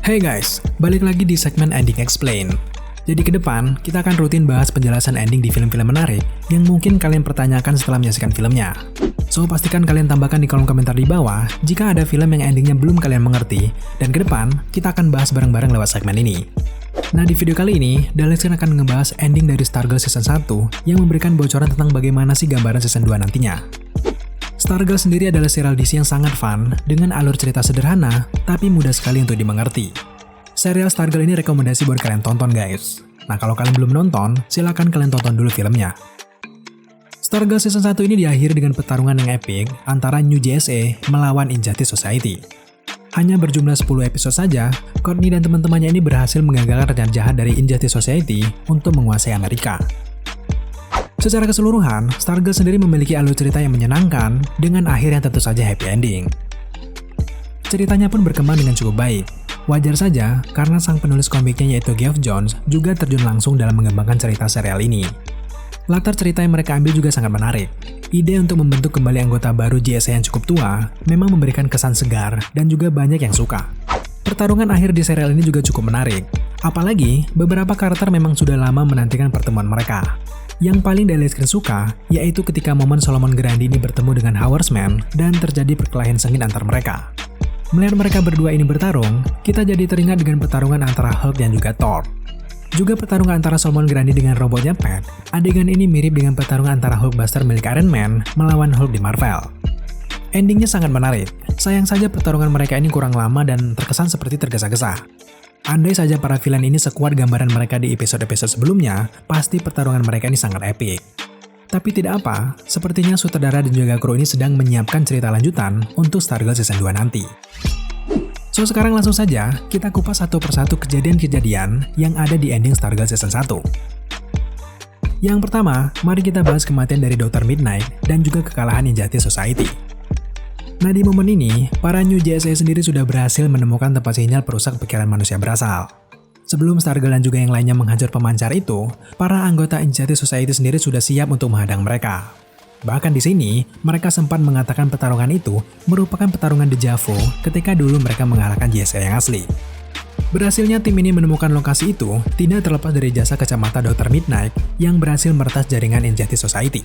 Hey guys, balik lagi di segmen Ending Explain. Jadi ke depan, kita akan rutin bahas penjelasan ending di film-film menarik yang mungkin kalian pertanyakan setelah menyaksikan filmnya. So, pastikan kalian tambahkan di kolom komentar di bawah jika ada film yang endingnya belum kalian mengerti, dan ke depan, kita akan bahas bareng-bareng lewat segmen ini. Nah, di video kali ini, Dalexkin akan ngebahas ending dari Stargirl Season 1 yang memberikan bocoran tentang bagaimana sih gambaran Season 2 nantinya. Stargirl sendiri adalah serial DC yang sangat fun, dengan alur cerita sederhana, tapi mudah sekali untuk dimengerti. Serial Stargirl ini rekomendasi buat kalian tonton guys. Nah, kalau kalian belum nonton, silakan kalian tonton dulu filmnya. Stargirl Season 1 ini diakhiri dengan pertarungan yang epik antara New JSA melawan Injustice Society. Hanya berjumlah 10 episode saja, Courtney dan teman-temannya ini berhasil menggagalkan rencana jahat dari Injustice Society untuk menguasai Amerika. Secara keseluruhan, Stargirl sendiri memiliki alur cerita yang menyenangkan dengan akhir yang tentu saja happy ending. Ceritanya pun berkembang dengan cukup baik. Wajar saja, karena sang penulis komiknya yaitu Geoff Johns juga terjun langsung dalam mengembangkan cerita serial ini. Latar cerita yang mereka ambil juga sangat menarik. Ide untuk membentuk kembali anggota baru JSA yang cukup tua memang memberikan kesan segar dan juga banyak yang suka. Pertarungan akhir di serial ini juga cukup menarik. Apalagi, beberapa karakter memang sudah lama menantikan pertemuan mereka. Yang paling Dalexkin suka, yaitu ketika momen Solomon Grundy ini bertemu dengan Houseman dan terjadi perkelahian sengit antar mereka. Melihat mereka berdua ini bertarung, kita jadi teringat dengan pertarungan antara Hulk dan juga Thor. Juga pertarungan antara Solomon Grundy dengan robotnya Pat, adegan ini mirip dengan pertarungan antara Hulkbuster milik Iron Man melawan Hulk di Marvel. Endingnya sangat menarik, sayang saja pertarungan mereka ini kurang lama dan terkesan seperti tergesa-gesa. Andai saja para villain ini sekuat gambaran mereka di episode-episode sebelumnya, pasti pertarungan mereka ini sangat epik. Tapi tidak apa, sepertinya sutradara dan juga kru ini sedang menyiapkan cerita lanjutan untuk Stargirl Season 2 nanti. So, sekarang langsung saja kita kupas satu persatu kejadian-kejadian yang ada di ending Stargirl Season 1. Yang pertama, mari kita bahas kematian dari Dr. Midnight dan juga kekalahan Injustice Society. Nah, di momen ini, para New JSA sendiri sudah berhasil menemukan tempat sinyal perusak pikiran manusia berasal. Sebelum Stargirl dan juga yang lainnya menghancur pemancar itu, para anggota Injustice Society sendiri sudah siap untuk menghadang mereka. Bahkan di sini, mereka sempat mengatakan pertarungan itu merupakan pertarungan deja vu ketika dulu mereka mengalahkan JSA yang asli. Berhasilnya tim ini menemukan lokasi itu tidak terlepas dari jasa kacamata Dr. Midnight yang berhasil meretas jaringan Injustice Society.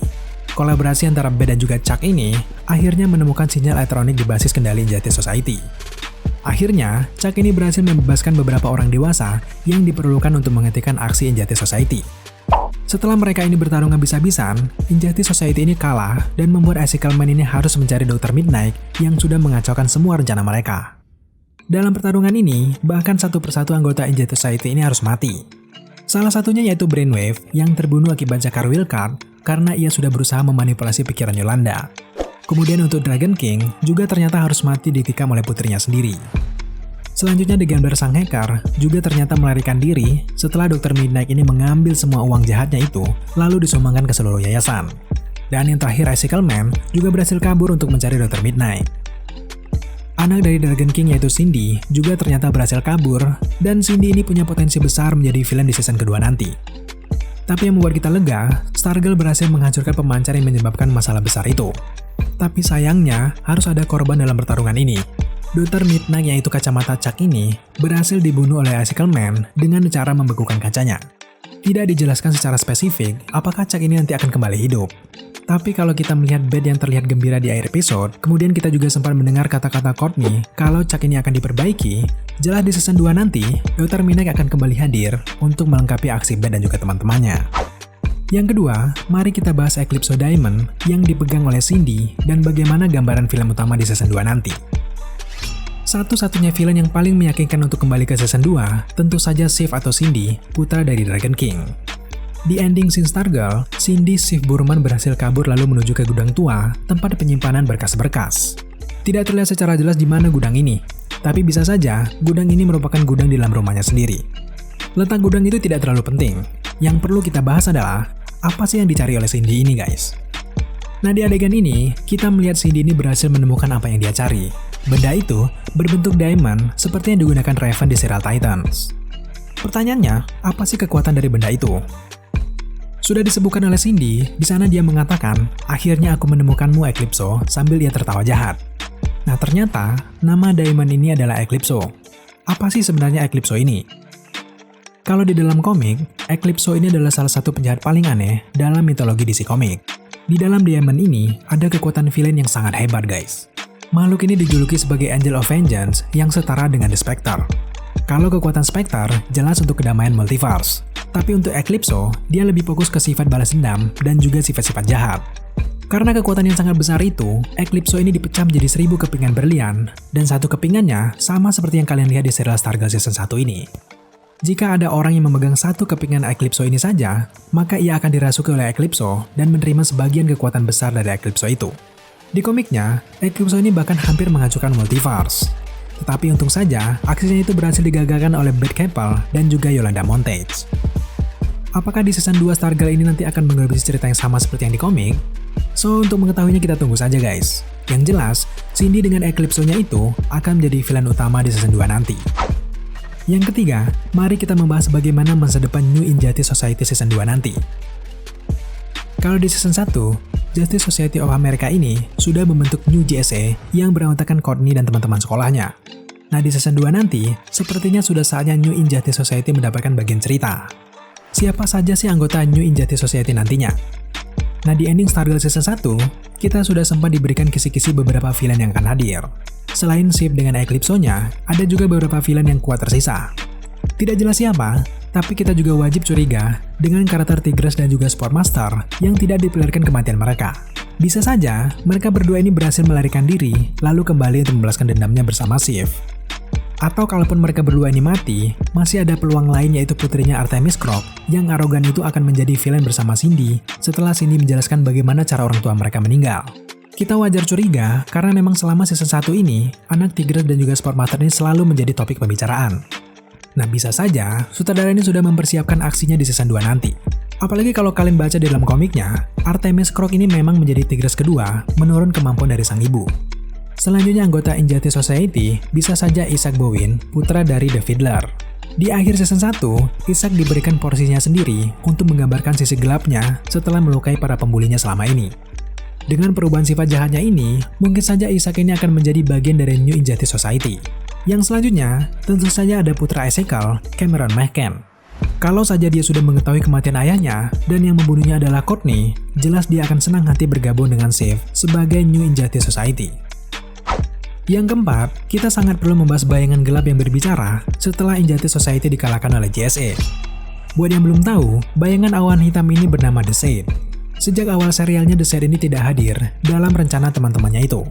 Kolaborasi antara Bat dan juga Chuck ini akhirnya menemukan sinyal elektronik di basis kendali Injustice Society. Akhirnya, Chuck ini berhasil membebaskan beberapa orang dewasa yang diperlukan untuk menghentikan aksi Injustice Society. Setelah mereka ini bertarung habis-habisan, Injustice Society ini kalah dan membuat Icicle Man ini harus mencari Dr. Midnight yang sudah mengacaukan semua rencana mereka. Dalam pertarungan ini, bahkan satu persatu anggota Injustice Society ini harus mati. Salah satunya yaitu Brainwave yang terbunuh akibat Jakar Wildcard karena ia sudah berusaha memanipulasi pikiran Yolanda. Kemudian untuk Dragon King juga ternyata harus mati ditikam oleh putrinya sendiri. Selanjutnya The Gambler sang hacker juga ternyata melarikan diri setelah Dr. Midnight ini mengambil semua uang jahatnya itu lalu disumbangkan ke seluruh yayasan. Dan yang terakhir Icicle Man juga berhasil kabur untuk mencari Dr. Midnight. Anak dari Dragon King yaitu Cindy juga ternyata berhasil kabur dan Cindy ini punya potensi besar menjadi villain di season kedua nanti. Tapi yang membuat kita lega, Stargirl berhasil menghancurkan pemancar yang menyebabkan masalah besar itu. Tapi sayangnya, harus ada korban dalam pertarungan ini. Dr. Midnight yaitu kacamata Chuck ini berhasil dibunuh oleh Icicle Man dengan cara membekukan kacanya. Tidak dijelaskan secara spesifik apakah Chuck ini nanti akan kembali hidup. Tapi kalau kita melihat Bat yang terlihat gembira di akhir episode, kemudian kita juga sempat mendengar kata-kata Courtney kalau Chuck ini akan diperbaiki, jelas di season 2 nanti, Dr. Midnight akan kembali hadir untuk melengkapi aksi Bat dan juga teman-temannya. Yang kedua, mari kita bahas Eclipso Diamond yang dipegang oleh Cindy dan bagaimana gambaran film utama di season 2 nanti. Satu-satunya villain yang paling meyakinkan untuk kembali ke season 2 tentu saja Sif atau Cindy, putra dari Dragon King. Di ending scene Stargirl, Cindy Sif Burman berhasil kabur lalu menuju ke gudang tua, tempat penyimpanan berkas-berkas. Tidak terlihat secara jelas di mana gudang ini, tapi bisa saja gudang ini merupakan gudang di dalam rumahnya sendiri. Letak gudang itu tidak terlalu penting. Yang perlu kita bahas adalah, apa sih yang dicari oleh Cindy ini guys? Nah, di adegan ini, kita melihat Cindy ini berhasil menemukan apa yang dia cari. Benda itu berbentuk diamond seperti yang digunakan Raven di serial Titans. Pertanyaannya, apa sih kekuatan dari benda itu? Sudah disebutkan oleh Cindy, di sana dia mengatakan, akhirnya aku menemukanmu Eclipso, sambil ia tertawa jahat. Nah ternyata, nama diamond ini adalah Eclipso. Apa sih sebenarnya Eclipso ini? Kalau di dalam komik, Eclipso ini adalah salah satu penjahat paling aneh dalam mitologi DC Comics. Di dalam Diamond ini, ada kekuatan villain yang sangat hebat guys. Makhluk ini dijuluki sebagai Angel of Vengeance yang setara dengan The Spectre. Kalau kekuatan Spectre, jelas untuk kedamaian multiverse. Tapi untuk Eclipso, dia lebih fokus ke sifat balas dendam dan juga sifat-sifat jahat. Karena kekuatan yang sangat besar itu, Eclipso ini dipecah menjadi 1000 kepingan berlian, dan satu kepingannya sama seperti yang kalian lihat di serial Stargirl Season 1 ini. Jika ada orang yang memegang satu kepingan Eclipso ini saja, maka ia akan dirasuki oleh Eclipso dan menerima sebagian kekuatan besar dari Eclipso itu. Di komiknya, Eclipso ini bahkan hampir menghancurkan multiverse. Tetapi untung saja, aksinya itu berhasil digagalkan oleh Beth Keppel dan juga Yolanda Montage. Apakah di season 2 Stargirl ini nanti akan menghabisi cerita yang sama seperti yang di komik? So, untuk mengetahuinya kita tunggu saja guys. Yang jelas, Cindy dengan Eclipso-nya itu akan menjadi villain utama di season 2 nanti. Yang ketiga, mari kita membahas bagaimana masa depan New Injustice Society season 2 nanti. Kalau di season 1, Justice Society of America ini sudah membentuk New JSA yang beranggotakan Courtney dan teman-teman sekolahnya. Nah di season 2 nanti, sepertinya sudah saatnya New Injustice Society mendapatkan bagian cerita. Siapa saja sih anggota New Injustice Society nantinya? Nah di ending Stargirl season 1, kita sudah sempat diberikan kisi-kisi beberapa villain yang akan hadir. Selain Shiv dengan Eclipso-nya, ada juga beberapa villain yang kuat tersisa. Tidak jelas siapa, tapi kita juga wajib curiga dengan karakter Tigress dan juga Sportmaster yang tidak diperlihatkan kematian mereka. Bisa saja, mereka berdua ini berhasil melarikan diri, lalu kembali untuk membalaskan dendamnya bersama Shiv. Atau kalaupun mereka berdua ini mati, masih ada peluang lain yaitu putrinya Artemis Croc yang arogan itu akan menjadi villain bersama Cindy setelah Cindy menjelaskan bagaimana cara orang tua mereka meninggal. Kita wajar curiga karena memang selama season 1 ini, anak Tigress dan juga Sportmaster ini selalu menjadi topik pembicaraan. Nah bisa saja, sutradara ini sudah mempersiapkan aksinya di season 2 nanti. Apalagi kalau kalian baca di dalam komiknya, Artemis Croc ini memang menjadi Tigress kedua, menurun kemampuan dari sang ibu. Selanjutnya anggota Injustice Society bisa saja Isaac Bowen, putra dari The Fiddler. Di akhir season 1, Isaac diberikan porsinya sendiri untuk menggambarkan sisi gelapnya setelah melukai para pembulinya selama ini. Dengan perubahan sifat jahatnya ini, mungkin saja Isaac ini akan menjadi bagian dari New Injustice Society. Yang selanjutnya, tentu saja ada putra Ezekiel, Cameron Mahken. Kalau saja dia sudah mengetahui kematian ayahnya, dan yang membunuhnya adalah Courtney, jelas dia akan senang hati bergabung dengan Shiv sebagai New Injustice Society. Yang keempat, kita sangat perlu membahas bayangan gelap yang berbicara setelah Injustice Society dikalahkan oleh JSA. Buat yang belum tahu, bayangan awan hitam ini bernama The Shade. Sejak awal serialnya The Shade ini tidak hadir dalam rencana teman-temannya itu.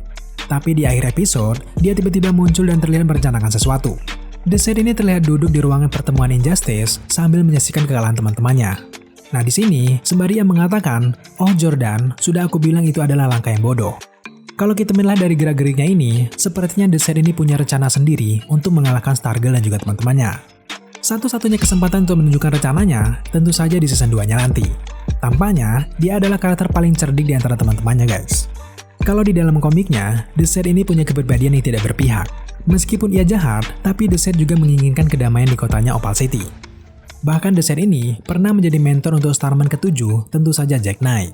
Tapi di akhir episode, dia tiba-tiba muncul dan terlihat merencanakan sesuatu. The Shade ini terlihat duduk di ruangan pertemuan Injustice sambil menyaksikan kekalahan teman-temannya. Nah di sini, sembari ia mengatakan, "Oh Jordan, sudah aku bilang itu adalah langkah yang bodoh." Kalau kita melihat dari gerak-geriknya ini, sepertinya The Shade ini punya rencana sendiri untuk mengalahkan Stargirl dan juga teman-temannya. Satu-satunya kesempatan untuk menunjukkan rencananya, tentu saja di season 2-nya nanti. Tampaknya, dia adalah karakter paling cerdik di antara teman-temannya guys. Kalau di dalam komiknya, The Shade ini punya kepribadian yang tidak berpihak. Meskipun ia jahat, tapi The Shade juga menginginkan kedamaian di kotanya Opal City. Bahkan The Shade ini pernah menjadi mentor untuk Starman ke-7, tentu saja Jack Knight.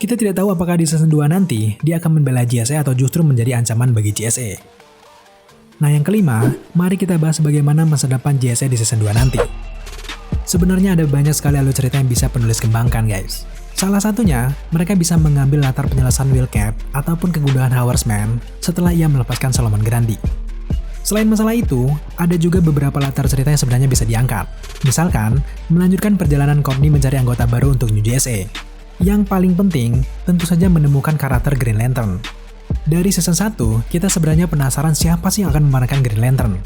Kita tidak tahu apakah di season 2 nanti, dia akan membela JSA atau justru menjadi ancaman bagi JSA. Nah yang kelima, mari kita bahas bagaimana masa depan JSA di season 2 nanti. Sebenarnya ada banyak sekali alur cerita yang bisa penulis kembangkan guys. Salah satunya, mereka bisa mengambil latar penyelesaian Wildcat ataupun kegundahan Houseman setelah ia melepaskan Solomon Grundy. Selain masalah itu, ada juga beberapa latar cerita yang sebenarnya bisa diangkat. Misalkan, melanjutkan perjalanan Courtney mencari anggota baru untuk New JSA. Yang paling penting, tentu saja menemukan karakter Green Lantern. Dari season 1, kita sebenarnya penasaran siapa sih yang akan memerankan Green Lantern.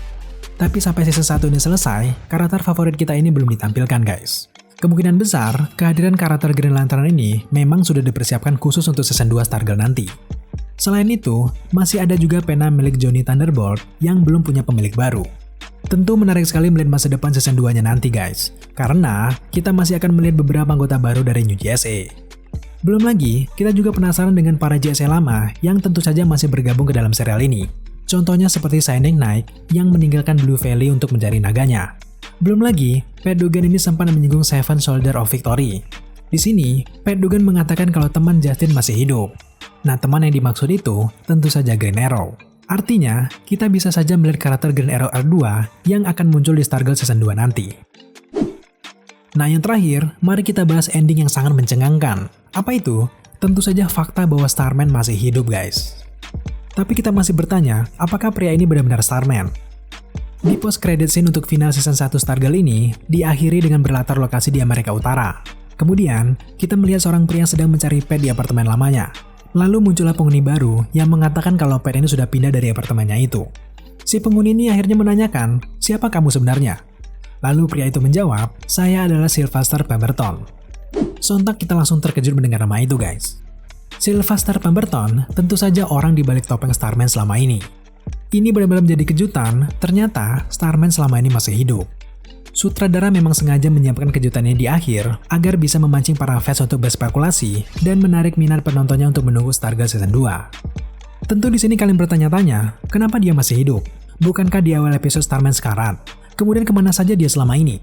Tapi sampai season 1 ini selesai, karakter favorit kita ini belum ditampilkan guys. Kemungkinan besar, kehadiran karakter Green Lantern ini memang sudah dipersiapkan khusus untuk season 2 Stargirl nanti. Selain itu, masih ada juga pena milik Johnny Thunderbolt yang belum punya pemilik baru. Tentu menarik sekali melihat masa depan season 2-nya nanti guys, karena kita masih akan melihat beberapa anggota baru dari New JSA. Belum lagi, kita juga penasaran dengan para JSA lama yang tentu saja masih bergabung ke dalam serial ini. Contohnya seperti Shining Knight yang meninggalkan Blue Valley untuk mencari naganya. Belum lagi, Pat Dugan ini sempat menyinggung Seven Soldier of Victory. Di sini, Pat Dugan mengatakan kalau teman Justin masih hidup. Nah, teman yang dimaksud itu tentu saja Green Arrow. Artinya, kita bisa saja melihat karakter Green Arrow Arc 2 yang akan muncul di Stargirl Season 2 nanti. Nah yang terakhir, mari kita bahas ending yang sangat mencengangkan. Apa itu? Tentu saja fakta bahwa Starman masih hidup guys. Tapi kita masih bertanya, apakah pria ini benar-benar Starman? Di post credit scene untuk final season 1 Stargirl ini, diakhiri dengan berlatar lokasi di Amerika Utara. Kemudian, kita melihat seorang pria yang sedang mencari pet di apartemen lamanya. Lalu muncullah penghuni baru yang mengatakan kalau pet ini sudah pindah dari apartemennya itu. Si penghuni ini akhirnya menanyakan, siapa kamu sebenarnya? Lalu pria itu menjawab, saya adalah Sylvester Pemberton. Sontak kita langsung terkejut mendengar nama itu guys. Sylvester Pemberton tentu saja orang di balik topeng Starman selama ini. Ini benar-benar menjadi kejutan, ternyata Starman selama ini masih hidup. Sutradara memang sengaja menyiapkan kejutannya di akhir agar bisa memancing para fans untuk berspekulasi dan menarik minat penontonnya untuk menunggu Stargirl Season 2. Tentu di sini kalian bertanya-tanya, kenapa dia masih hidup? Bukankah di awal episode Starman sekarat? Kemudian kemana saja dia selama ini?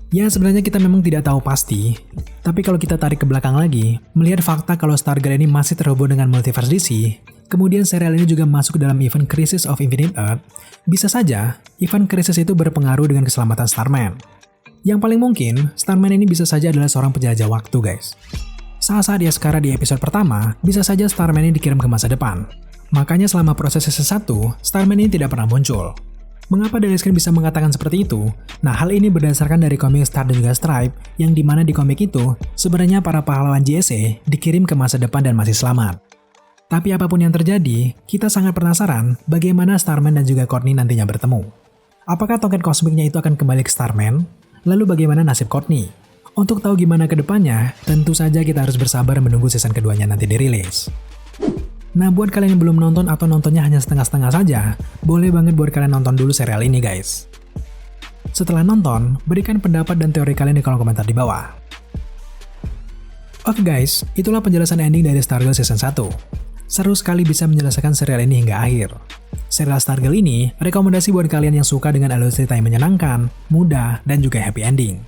Ya sebenarnya kita memang tidak tahu pasti, tapi kalau kita tarik ke belakang lagi, melihat fakta kalau Stargirl ini masih terhubung dengan multiverse DC, kemudian serial ini juga masuk ke dalam event Crisis of Infinite Earth, bisa saja event Crisis itu berpengaruh dengan keselamatan Starman. Yang paling mungkin, Starman ini bisa saja adalah seorang penjelajah waktu guys. Saat dia sekarang di episode pertama, bisa saja Starman ini dikirim ke masa depan. Makanya selama proses season 1, Starman ini tidak pernah muncul. Mengapa Daily Screen bisa mengatakan seperti itu? Nah, hal ini berdasarkan dari komik Star dan juga Stripe, yang dimana di komik itu, sebenarnya para pahlawan JSA dikirim ke masa depan dan masih selamat. Tapi apapun yang terjadi, kita sangat penasaran bagaimana Starman dan juga Courtney nantinya bertemu. Apakah tongkat kosmiknya itu akan kembali ke Starman? Lalu bagaimana nasib Courtney? Untuk tahu gimana ke depannya, tentu saja kita harus bersabar menunggu season keduanya nanti dirilis. Nah, buat kalian yang belum nonton atau nontonnya hanya setengah-setengah saja, boleh banget buat kalian nonton dulu serial ini guys. Setelah nonton, berikan pendapat dan teori kalian di kolom komentar di bawah. Oke guys, itulah penjelasan ending dari Stargirl Season 1. Seru sekali bisa menyelesaikan serial ini hingga akhir. Serial Stargirl ini rekomendasi buat kalian yang suka dengan alur cerita yang menyenangkan, mudah, dan juga happy ending.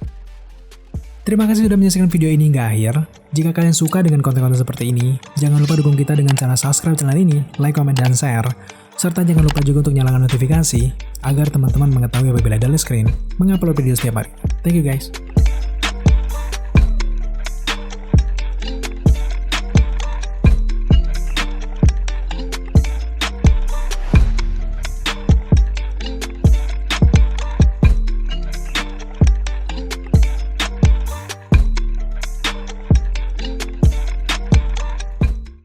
Terima kasih sudah menyaksikan video ini hingga akhir. Jika kalian suka dengan konten-konten seperti ini, jangan lupa dukung kita dengan cara subscribe channel ini, like, komen, dan share. Serta jangan lupa juga untuk nyalakan notifikasi, agar teman-teman mengetahui apabila Daily Screen mengupload video setiap hari. Thank you guys.